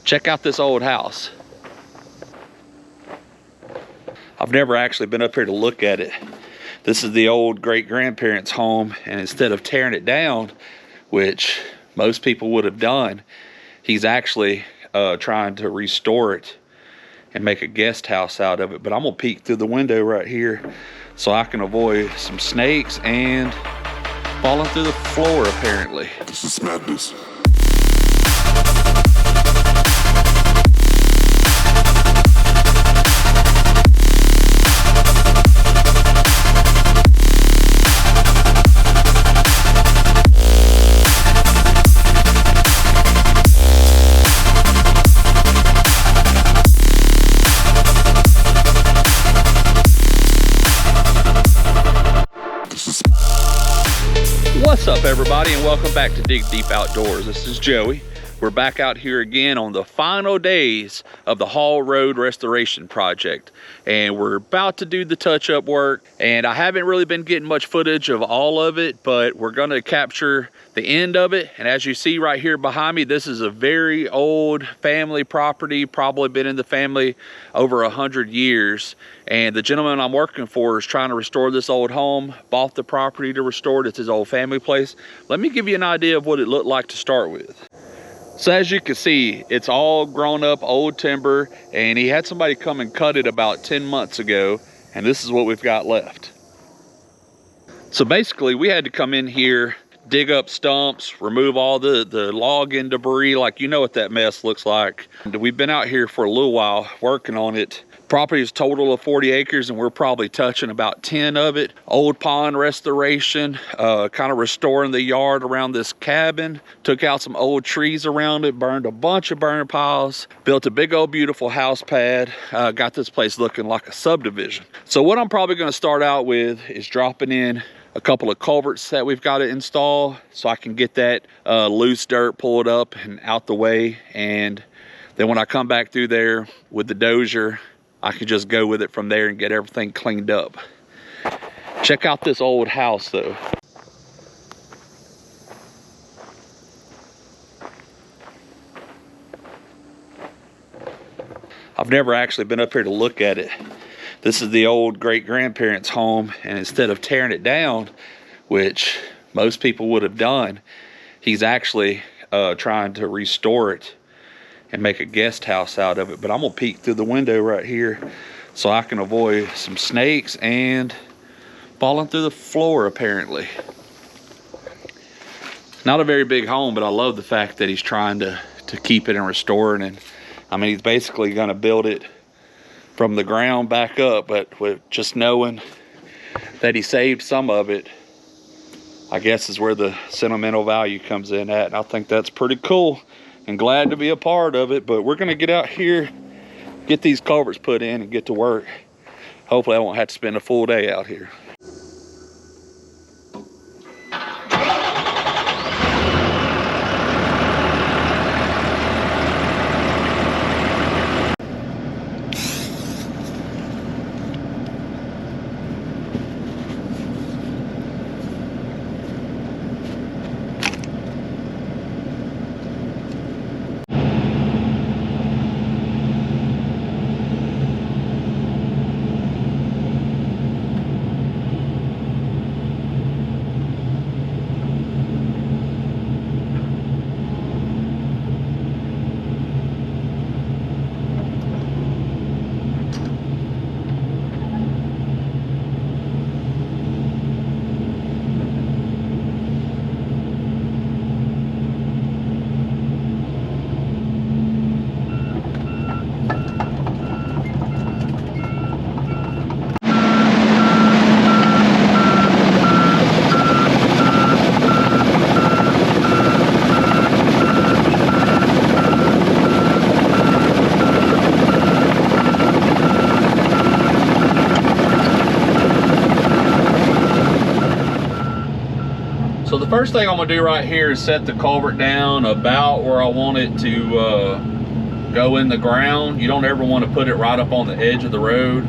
Check out this old house. I've never actually been up here to look at it. This is the old great-grandparents' home, and instead of tearing it down, which most people would have done, he's actually trying to restore it and make a guest house out of it. But I'm gonna peek through the window right here so I can avoid some snakes and falling through the floor apparently. This is madness. What's up everybody, and welcome back to Dig Deep Outdoors. This is Joey. We're back out here again on the final days of the Hall Road restoration project, and we're about to do the touch-up work. And I haven't really been getting much footage of all of it, but we're going to capture the end of it. And as you see right here behind me, this is a very old family property, probably been in the family over 100 years. And the gentleman I'm working for is trying to restore this old home, bought the property to restore it. It's his old family place. Let me give you an idea of what it looked like to start with. So as you can see, it's all grown up old timber, and he had somebody come and cut it about 10 months ago, and this is what we've got left. So basically we had to come in here, dig up stumps, remove all the log and debris, like you know what that mess looks like. And we've been out here for a little while working on it. Property is total of 40 acres, and we're probably touching about 10 of it. Old pond restoration, kind of restoring the yard around this cabin. Took out some old trees around it, burned a bunch of burn piles, built a big old beautiful house pad, got this place looking like a subdivision. So what I'm probably gonna start out with is dropping in a couple of culverts that we've got to install so I can get that loose dirt pulled up and out the way. And then when I come back through there with the dozer, I can just go with it from there and get everything cleaned up. Check out this old house though. I've never actually been up here to look at it. This is the old great-grandparents' home, and instead of tearing it down, which most people would have done, he's actually trying to restore it and make a guest house out of it. But I'm gonna peek through the window right here so I can avoid some snakes and falling through the floor apparently. Not a very big home, but I love the fact that he's trying to keep it and restore it. And I mean, he's basically gonna build it from the ground back up, but with just knowing that he saved some of it, I guess is where the sentimental value comes in at. And I think that's pretty cool and glad to be a part of it. But we're gonna get out here, get these culverts put in and get to work. Hopefully I won't have to spend a full day out here. So the first thing I'm gonna do right here is set the culvert down about where I want it to go in the ground. You don't ever want to put it right up on the edge of the road.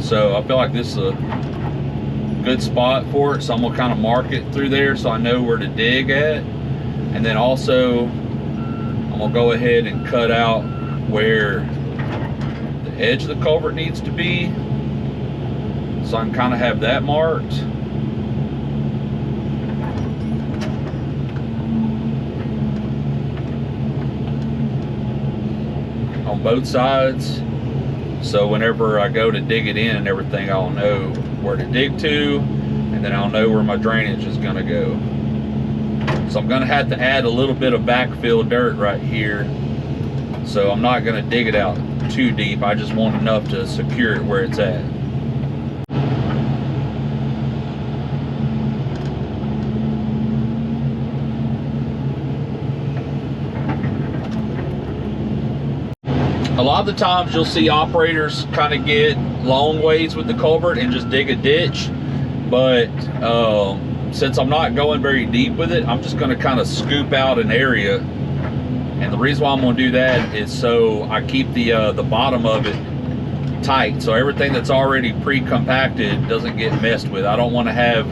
So I feel like this is a good spot for it. So I'm gonna kind of mark it through there so I know where to dig at. And then also I'm I'm gonna go ahead and cut out where the edge of the culvert needs to be, so I can kind of have that marked. On both sides, so whenever I go to dig it in and everything, I'll know where to dig to, and then I'll know where my drainage is gonna go. So I'm gonna have to add a little bit of backfill dirt right here. So I'm not gonna dig it out too deep. I just want enough to secure it where it's at. A lot of the times you'll see operators kind of get long ways with the culvert and just dig a ditch, but since I'm not going very deep with it, I'm just going to kind of scoop out an area. And the reason why I'm going to do that is so I keep the bottom of it tight, so everything that's already pre-compacted doesn't get messed with. I don't want to have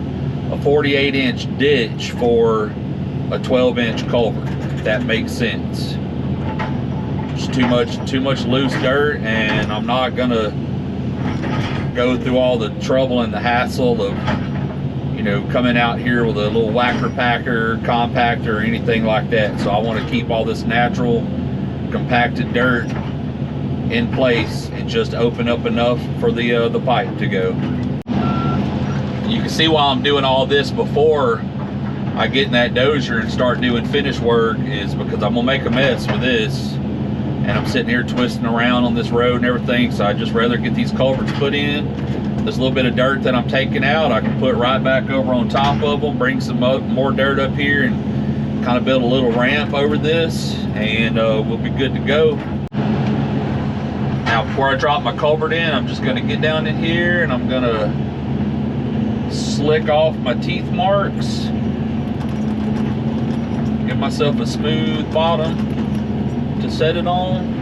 a 48-inch ditch for a 12-inch culvert, if that makes sense. Too much loose dirt, and I'm not gonna go through all the trouble and the hassle of, you know, coming out here with a little whacker packer, compactor, or anything like that. So I want to keep all this natural compacted dirt in place and just open up enough for the pipe to go. You can see why I'm doing all this before I get in that dozer and start doing finish work, is because I'm gonna make a mess with this. And I'm sitting here twisting around on this road and everything, so I'd just rather get these culverts put in. This little bit of dirt that I'm taking out, I can put right back over on top of them, bring some more dirt up here, and kind of build a little ramp over this, and we'll be good to go. Now, before I drop my culvert in, I'm just gonna get down in here and I'm gonna slick off my teeth marks, give myself a smooth bottom to set it on.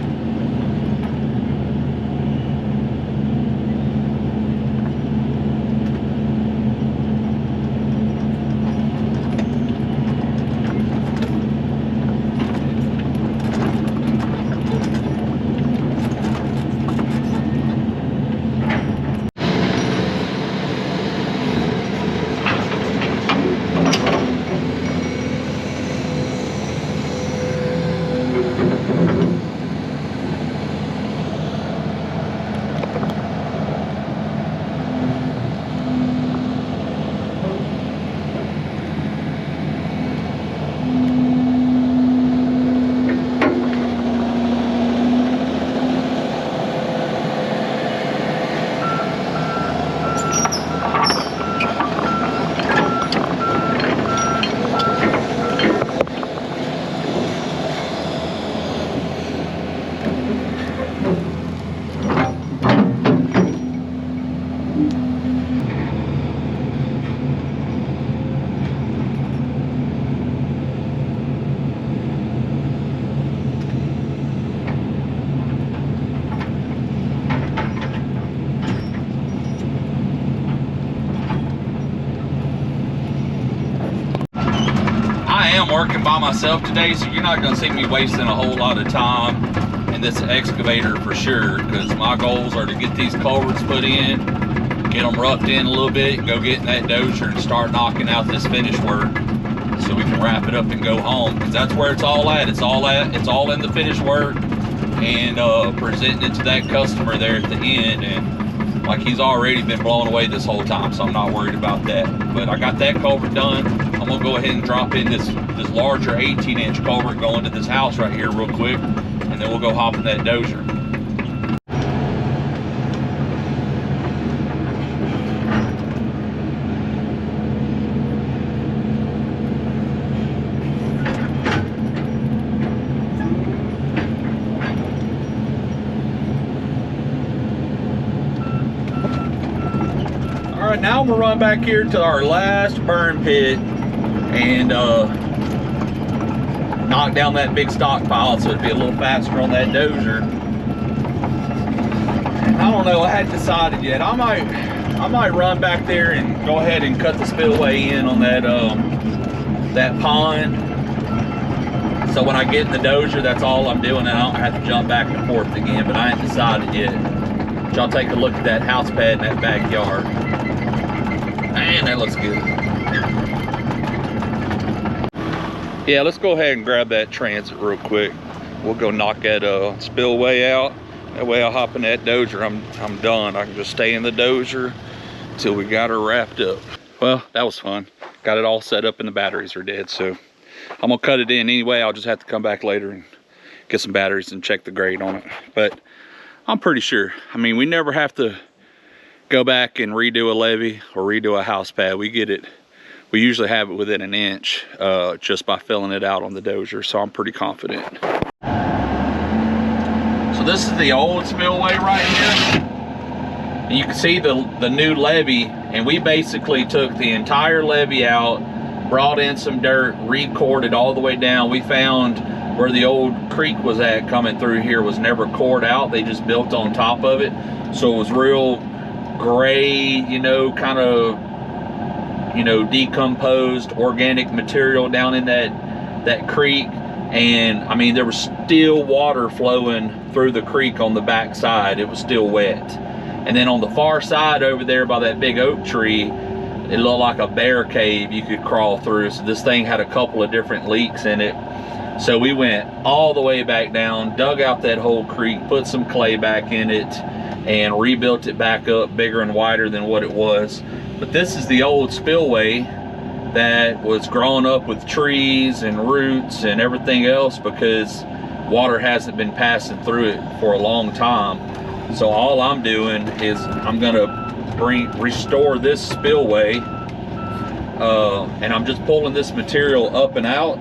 Working by myself today, so you're not going to see me wasting a whole lot of time in this excavator for sure, because my goals are to get these culverts put in, get them roughed in a little bit, go get in that dozer and start knocking out this finish work so we can wrap it up and go home, because that's where it's all at. It's all in the finish work and presenting it to that customer there at the end. And like, he's already been blown away this whole time, so I'm not worried about that. But I got that culvert done. I'm gonna go ahead and drop in this larger 18-inch culvert going to this house right here real quick, and then we'll go hop in that dozer. All right, now I'm gonna run back here to our last burn pit and knock down that big stockpile so it'd be a little faster on that dozer. I don't know, I hadn't decided yet. I might run back there and go ahead and cut the spillway in on that that pond So when I get in the dozer, that's all I'm doing, and I don't have to jump back and forth again, but I ain't decided yet. Y'all take a look at that house pad in that backyard. Man, that looks good. Yeah, let's go ahead and grab that transit real quick. We'll go knock that spillway out. That way I'll hop in that dozer. I'm done. I can just stay in the dozer till we got her wrapped up. Well, that was fun. Got it all set up and the batteries are dead, so I'm gonna cut it in anyway. I'll just have to come back later and get some batteries and check the grade on it. But I'm pretty sure. I mean, we never have to go back and redo a levee or redo a house pad. We get it. We usually have it within an inch just by filling it out on the dozer, so I'm pretty confident. So this is the old spillway right here. And you can see the new levee, and we basically took the entire levee out, brought in some dirt, re-cored all the way down. We found where the old creek was at coming through here was never cored out. They just built on top of it. So it was real gray, you know, kind of, you know, decomposed organic material down in that creek. And I mean, there was still water flowing through the creek on the back side. It was still wet. And then on the far side over there by that big oak tree, it looked like a bear cave you could crawl through. So this thing had a couple of different leaks in it. So we went all the way back down, dug out that whole creek, put some clay back in it, and rebuilt it back up bigger and wider than what it was. But this is the old spillway that was growing up with trees and roots and everything else because water hasn't been passing through it for a long time. So all I'm doing is I'm gonna restore this spillway, and I'm just pulling this material up and out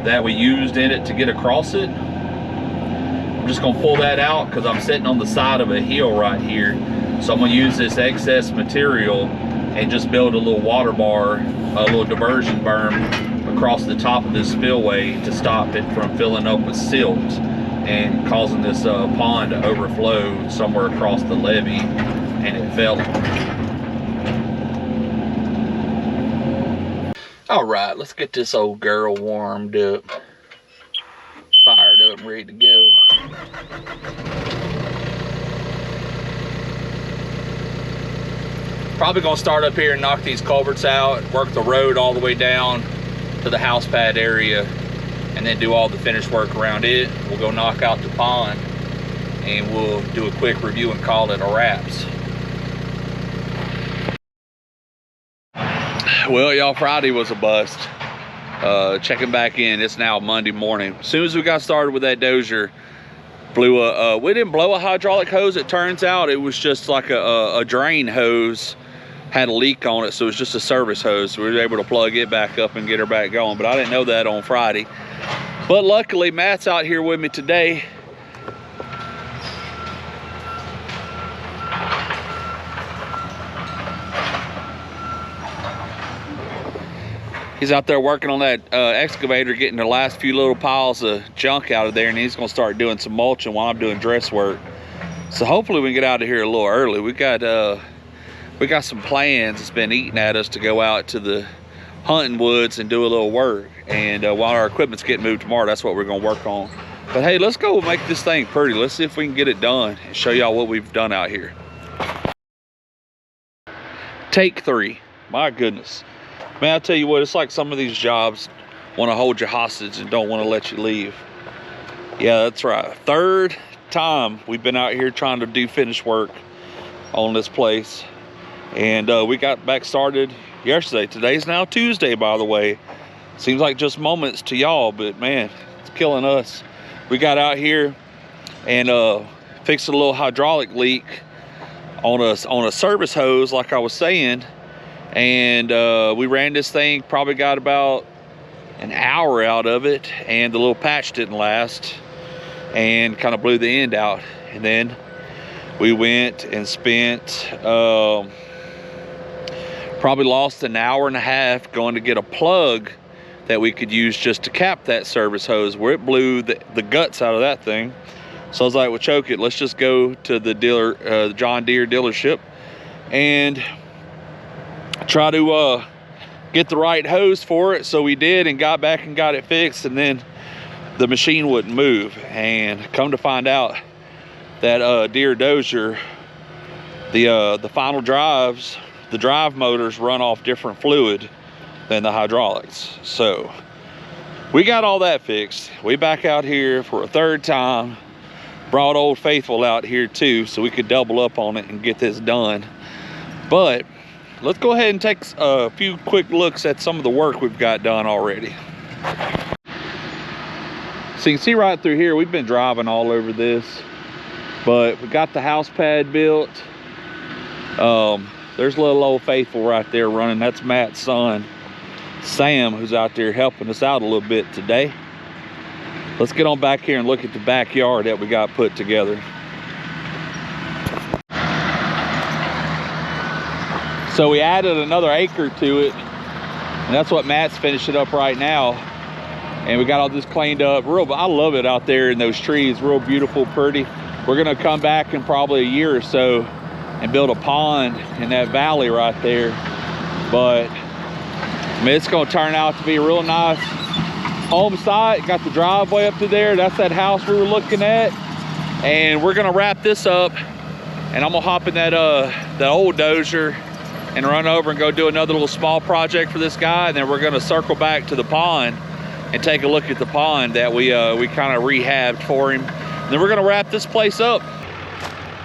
that we used in it to get across it. I'm just gonna pull that out because I'm sitting on the side of a hill right here. So I'm gonna use this excess material and just build a little water bar, a little diversion berm across the top of this spillway to stop it from filling up with silt and causing this pond to overflow somewhere across the levee, and it fell. All right, let's get this old girl warmed up, fired up and ready to go. Probably gonna start up here and knock these culverts out, work the road all the way down to the house pad area, and then do all the finished work around it. We'll go knock out the pond, and we'll do a quick review and call it a wraps. Well, y'all, Friday was a bust. Checking back in, it's now Monday morning. As soon as we got started with that dozer, we didn't blow a hydraulic hose, it turns out. It was just like a drain hose, had a leak on it, so it was just a service hose. So we were able to plug it back up and get her back going, but I didn't know that on Friday. But luckily, Matt's out here with me today. He's out there working on that excavator, getting the last few little piles of junk out of there, and he's gonna start doing some mulching while I'm doing dress work. So hopefully we can get out of here a little early. We got some plans. It's been eating at us to go out to the hunting woods and do a little work. And while our equipment's getting moved tomorrow, that's what we're gonna work on. But hey, let's go make this thing pretty. Let's see if we can get it done and show y'all what we've done out here. Take 3. My goodness. Man, I tell you what, it's like some of these jobs want to hold you hostage and don't want to let you leave. Yeah, that's right. 3rd time we've been out here trying to do finish work on this place. And we got back started yesterday. Today's now Tuesday, by the way. Seems like just moments to y'all, but man, it's killing us. We got out here and fixed a little hydraulic leak on a service hose, like I was saying. And we ran this thing, probably got about an hour out of it, and the little patch didn't last and kind of blew the end out. And then we went and spent probably lost an hour and a half going to get a plug that we could use just to cap that service hose, where it blew the guts out of that thing. So I was like, well, choke it, let's just go to the John Deere dealership and try to get the right hose for it. So we did, and got back and got it fixed, and then the machine wouldn't move. And come to find out that Deere dozer, the final drives, the drive motors run off different fluid than the hydraulics. So we got all that fixed. We back out here for a third time. Brought Old Faithful out here too, so we could double up on it and get this done. But let's go ahead and take a few quick looks at some of the work we've got done already. So you can see right through here, we've been driving all over this, but we got the house pad built. There's little Old Faithful right there running. That's Matt's son, Sam, who's out there helping us out a little bit today. Let's get on back here and look at the backyard that we got put together. So we added another acre to it, and that's what Matt's finishing up right now. And we got all this cleaned up. I love it out there in those trees, real beautiful, pretty. We're gonna come back in probably a year or so and build a pond in that valley right there. But I mean, it's gonna turn out to be a real nice home site. Got the driveway up to there. That's that house we were looking at. And we're gonna wrap this up, and I'm gonna hop in that old dozer and run over and go do another little small project for this guy. And then we're gonna circle back to the pond and take a look at the pond that we kind of rehabbed for him. And then we're gonna wrap this place up.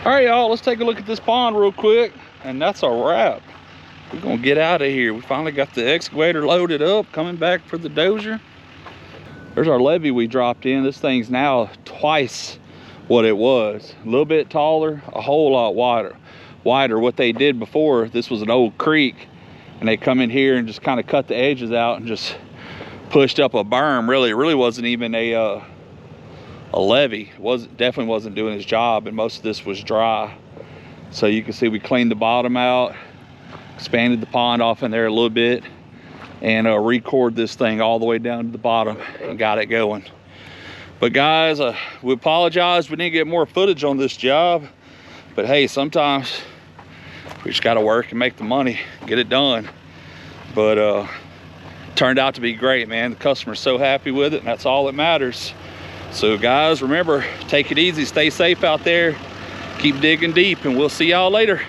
All right, y'all, let's take a look at this pond real quick. And that's a wrap. We're gonna get out of here. We finally got the excavator loaded up, coming back for the dozer. There's our levee we dropped in. This thing's now twice what it was. A little bit taller, a whole lot wider. What they did before, this was an old creek, and they come in here and just kind of cut the edges out and just pushed up a berm. It really wasn't even a levee. Definitely wasn't doing its job, and most of this was dry. So you can see we cleaned the bottom out, expanded the pond off in there a little bit, and record this thing all the way down to the bottom and got it going. But guys, we apologize we didn't get more footage on this job, but hey, sometimes we just got to work and make the money, get it done. But turned out to be great, man. The customer's so happy with it, and that's all that matters. So guys, remember, take it easy, stay safe out there, keep digging deep, and we'll see y'all later.